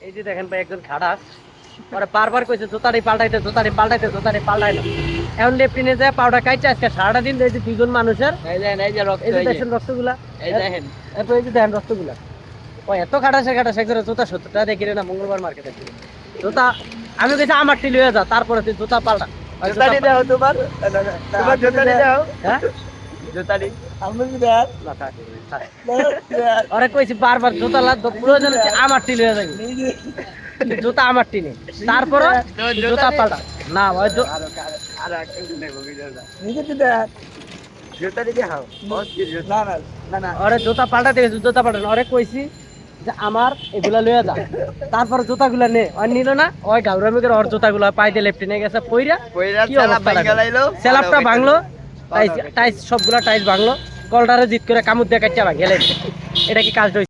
এই যে দেখেন ভাই একজন খাড়াস পরে বারবার কইছে জুতাটি পাল্টাইতে পাল্টাই না। এখন লেফটিনে যায় পাউডার খাইছে আজকে সারাটা দিন এই যে দুজন মানুষের এই যে রক্ত, এই যে এই যে দেখেন রক্তগুলা, এই দেখেন। এরপর এই যে দেখেন রক্তগুলা। ও এত খাটাসে করে জুতা 70 টাকা দিয়ে কিনে না মঙ্গলবার মার্কেটে কিনে জুতা। আমি কইছি আমার টি লয়ে যা, তারপরে তুই জুতা পাল্টা। আর জুতাটি দাও তোমার, তোমার জুতাটি দাও, হ্যাঁ জুতাটি আমি দাও না থাক, থাক। ওরে কইছি বারবার জুতা লাগ প্রয়োজন হচ্ছে আমার টি লয়ে যাবি, জুতা আমার টি নেই, তারপরে জুতা পাল্টা না ওই আর একটা নেব ভিডিওটা নিজে দাও, জুতাটি দাও না না না না। ওরে জুতা পাল্টাতে গেছে, জুতা পাল্টানো ওরে কইছি যে আমার এগুলা লয়ে যা, তারপর জুতাগুলা নে। ওই নিল না, ওই গাউরামি করে ওর জুতাগুলা পাই দিয়ে লেফটে নিয়ে গেছে পইরা কইরা কি চালা অবস্থা ভাঙা লাইলো, সেলাপটা ভাঙলো, টাইস সবগুলা টাইস ভাঙলো, কলটারে জিত করে কামুদ দিয়ে কাটছে ভাঙে লাইছে। এটা কি কাজ হইছে?